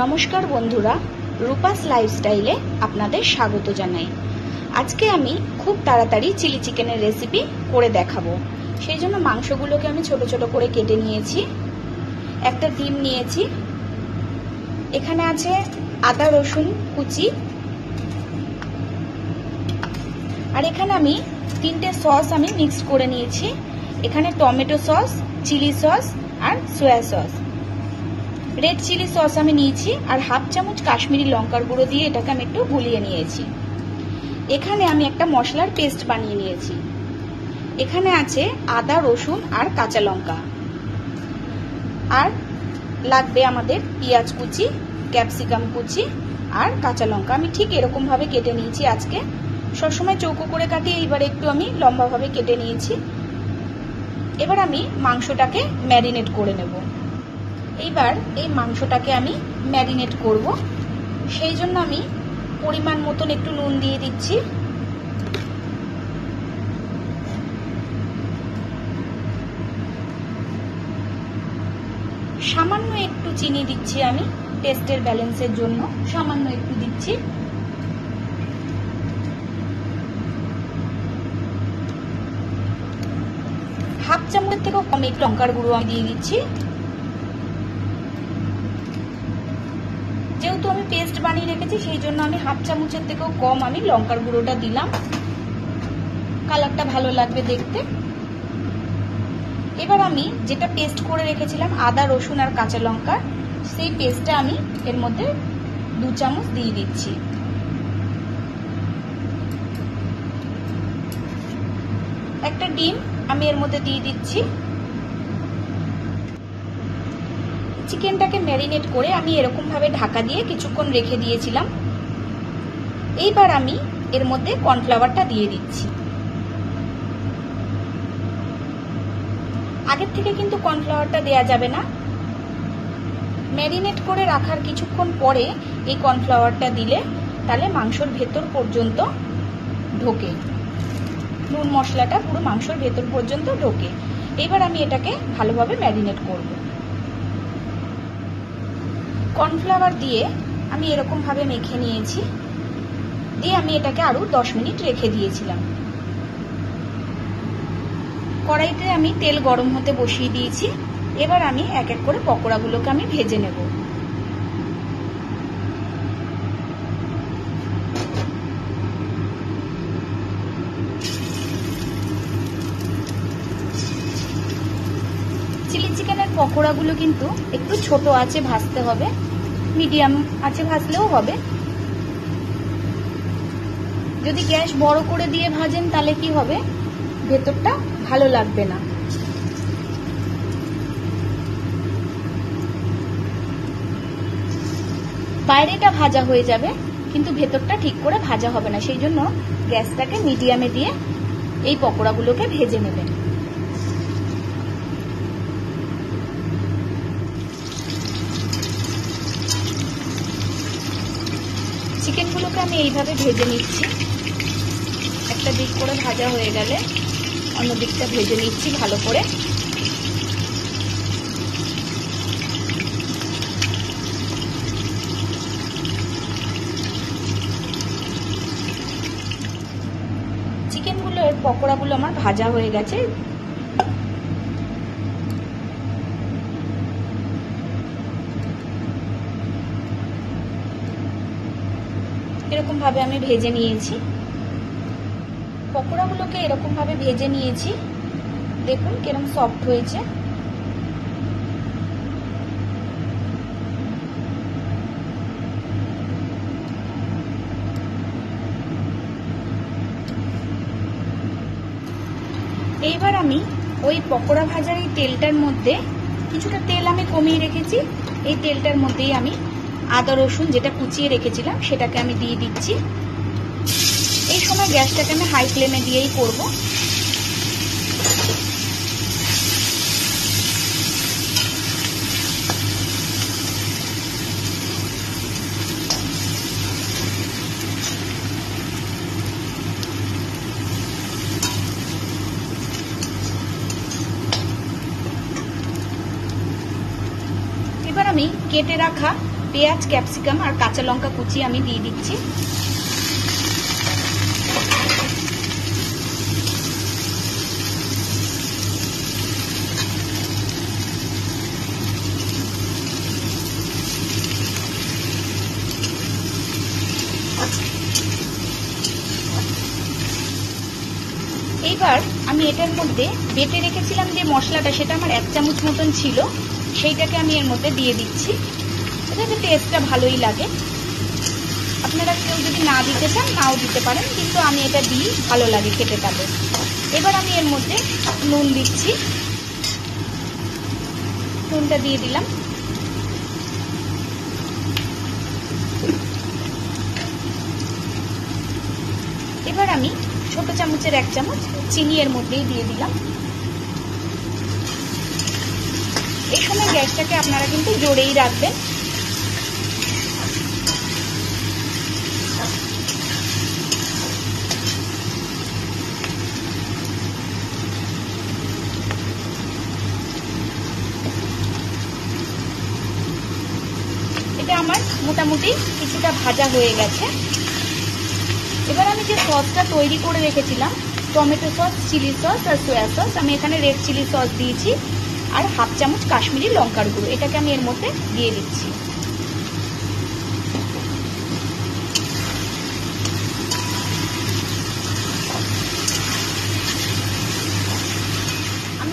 নমস্কার বন্ধুরা, রূপাস লাইফস্টাইলে আপনাদের স্বাগত জানাই। আজকে আমি খুব তাড়াতাড়ি চিলি চিকেনের রেসিপি করে দেখাবো। সেই জন্য মাংসগুলোকে আমি ছোট ছোট করে কেটে নিয়েছি। একটা ডিম নিয়েছি, এখানে আছে আদা রসুন কুচি, আর এখানে আমি 3টে সস আমি মিক্স করে নিয়েছি। এখানে টমেটো সস, চিলি সস আর soya sauce. Red chili sauce আমি নিয়েছি আর হাফ চামচ কাশ্মীরি লঙ্কার গুঁড়ো দিয়ে এটাকে আমি একটু গুলিয়ে নিয়েছি। এখানে আমি একটা মশলার পেস্ট বানিয়ে নিয়েছি। এখানে আছে আদা রসুন আর কাঁচা লঙ্কা, আর লাগবে আমাদের পেঁয়াজ কুচি, ক্যাপসিকাম কুচি আর কাঁচা লঙ্কা। আমি ঠিক এরকম ভাবে কেটে নিয়েছি। আজকে সবসময় চৌকো করে কাটি, এইবার একটু আমি লম্বা ভাবে কেটে নিয়েছি। এবার আমি মাংসটাকে ম্যারিনেট করে নেব। এইবার এই মাংসটাকে আমি ম্যারিনেট করব, সেই জন্য আমি পরিমাণ মতন একটু নুন দিয়ে দিচ্ছি। সামান্য একটু চিনি দিচ্ছি আমি টেস্টের ব্যালেন্সের জন্য, সামান্য একটু দিচ্ছি। হাফ চামচের থেকেও কম একটু লঙ্কার গুঁড়ো আমি দিয়ে দিচ্ছি। যেহেতু আমি পেস্ট বানিয়ে রেখেছি সেই জন্য আমি হাফ চামচের থেকেও কম আমি লঙ্কার গুঁড়োটা দিলাম, কালারটা ভালো লাগবে দেখতে। এবার আমি যেটা পেস্ট করে রেখেছিলাম আদা রসুন আর কাঁচা লঙ্কা, সেই পেস্টটা আমি এর মধ্যে 2 চামচ দিয়ে দিচ্ছি। একটা ডিম আমি এর মধ্যে দিয়ে দিচ্ছি। চিকেনটাকে ম্যারিনেট করে আমি এরকম ভাবে ঢাকা দিয়ে কিছুক্ষণ রেখে দিয়েছিলাম। এইবার আমি এর মধ্যে কর্নফ্লাওয়ারটা দিয়ে দিচ্ছি। আগের থেকে কিন্তু কর্নফ্লাওয়ারটা দেয়া যাবে না, ম্যারিনেট করে রাখার কিছুক্ষণ পরে এই কর্নফ্লাওয়ারটা দিলে তাহলে মাংসর ভেতর পর্যন্ত ঢোকে, নুন মশলাটা পুরো মাংসর ভেতর পর্যন্ত ঢোকে। এবার আমি এটাকে ভালোভাবে ম্যারিনেট করব। কর্নফ্লাওয়ার দিয়ে আমি এরকম ভাবে মেখে নিয়েছি, দিয়ে আমি এটাকে আরো 10 মিনিট রেখে দিয়েছিলাম। কড়াইতে আমি তেল গরম হতে বসিয়ে দিয়েছি। এবার আমি এক এক করে পকোড়াগুলোকে আমি ভেজে নেব। চিলি চিকেনের পকোড়াগুলো কিন্তু একটু ছোট আঁচে ভাজতে হবে, মিডিয়াম আঁচে ভাজলেও হবে। যদি গ্যাস বড় করে দিয়ে ভাজেন তাহলে কি হবে, ভেতরটা ভালো লাগবে না। বাইরেটা ভাজা হয়ে যাবে কিন্তু ভেতরটা ঠিক করে ভাজা হবে না, সেই জন্য গ্যাসটাকে মিডিয়ামে দিয়ে এই পকোড়াগুলোকে ভেজে নেবেন। চিকেনগুলোকে আমি এইভাবে ভেজে নিচ্ছি। একটা দিক করে ভাজা হয়ে গেলে অন্য দিকটা ভেজে নিচ্ছি ভালো করে। চিকেনগুলোর পকোড়াগুলো আমার ভাজা হয়ে গেছে। এরকম ভাবে আমি ভেজে নিয়েছি পকোড়াগুলোকে, এরকম ভাবে ভেজে নিয়েছি। দেখুন কিরকম সফট হয়েছে। এইবার আমি ওই পকোড়া ভাজার এই তেলটার মধ্যে কিছুটা তেল আমি কমিয়ে রেখেছি, এই তেলটার মধ্যেই আমি আদা রসুন যেটা কুচিয়ে রেখেছিলাম সেটাকে আমি দিয়ে দিচ্ছি। এই সময় গ্যাসটাকে আমি হাই ফ্লেমে দিয়েই করব। এবার আমি কেটে রাখা পেঁয়াজ, ক্যাপসিকাম আর কাঁচা লঙ্কা কুচি আমি দিয়ে দিচ্ছি। এইবার আমি এটার মধ্যে বেটে রেখেছিলাম যে মশলাটা, সেটা আমার 1 চামচ মতন ছিল, সেইটাকে আমি এর মধ্যে দিয়ে দিচ্ছি। এটাতে টেস্টটা ভালোই লাগে। আপনারা কেউ যদি না দিতে চান নাও দিতে পারেন, কিন্তু আমি এটা দিই, ভালো লাগে খেতে তাদের। এবার আমি এর মধ্যে নুন দিচ্ছি, নুনটা দিয়ে দিলাম। এবার আমি ছোট চামচের 1 চামচ চিনি এর মধ্যেই দিয়ে দিলাম। এই সময় গ্যাসটাকে আপনারা কিন্তু জোরেই রাখবেন। এটা আমার মোটামুটি কিছুটা ভাজা হয়ে গেছে। এবার আমি যে সসটা তৈরি করে রেখেছিলাম, টমেটো সস, চিলি সস আর সয়া সস, আমি এখানে রেড চিলি সস দিয়েছি আর 1/2 চামচ কাশ্মীরি লঙ্কার গুঁড়ো, এটাকে আমি এর মধ্যে দিয়ে দিচ্ছি।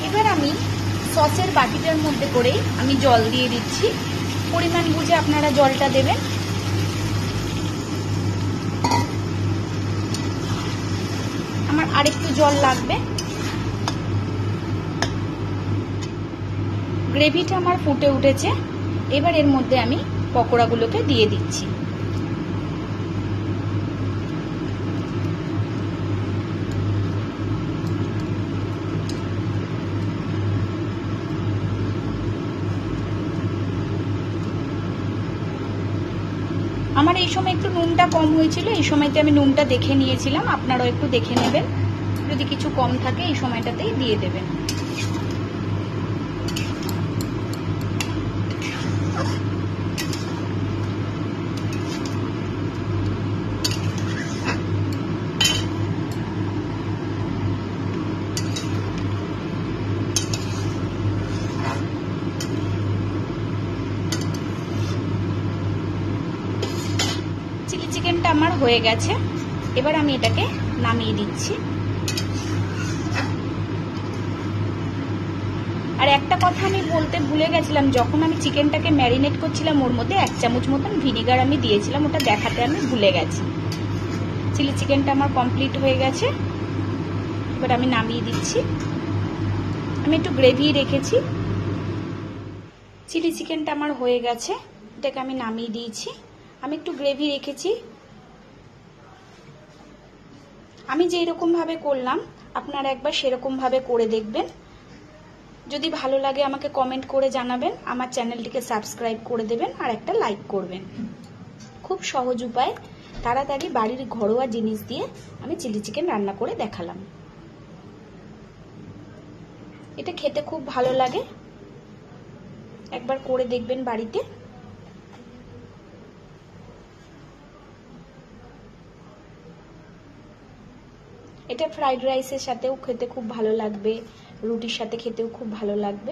এবার আমি সসের বাটিটার মধ্যে করে আমি জল দিয়ে দিচ্ছি। পরিমাণ বুঝে আপনারা জলটা দেবেন। আমার আরেকটু জল লাগবে। গ্রেভিটা আমার ফুটে উঠেছে। এবার এর মধ্যে আমি পকোড়াগুলোকে দিয়ে দিচ্ছি। আমার এই সময় একটু নুনটা কম হয়েছিল, এই সময়তে আমি নুনটা দেখে নিয়েছিলাম, আপনারাও একটু দেখে নেবেন, যদি কিছু কম থাকে এই সময়টাতেই দিয়ে দেবেন। চিলি চিকেনটা আমার হয়ে গেছে। এবার আমি এটাকে নামিয়ে দিচ্ছি। আর একটা কথা আমি বলতে ভুলে গেছিলাম, যখন আমি চিকেনটাকে ম্যারিনেট করছিলাম ওর মধ্যে 1 চামচ মতন ভিনিগার আমি দিয়েছিলাম, ওটা দেখাতে আমি ভুলে গেছি। চিলি চিকেনটা আমার কমপ্লিট হয়ে গেছে। এবার আমি নামিয়ে দিচ্ছি। আমি একটু গ্রেভি রেখেছি। চিলি চিকেনটা আমার হয়ে গেছে, এটাকে আমি নামিয়ে দিয়েছি। আমি একটু গ্রেভি রেখেছি। আমি যেই রকম ভাবে করলাম আপনারা একবার সেরকম ভাবে করে দেখবেন। যদি ভালো লাগে আমাকে কমেন্ট করে জানাবেন, আমার চ্যানেলটিকে সাবস্ক্রাইব করে দেবেন আর একটা লাইক করবেন। খুব সহজ উপায়, তাড়াতাড়ি বাড়ির ঘরোয়া জিনিস দিয়ে আমি চিলি চিকেন রান্না করে দেখালাম। এটা খেতে খুব ভালো লাগে, একবার করে দেখবেন বাড়িতে। এটা ফ্রাইড রাইসের সাথেও খেতে খুব ভালো লাগবে, রুটির সাথে খেতেও খুব ভালো লাগবে।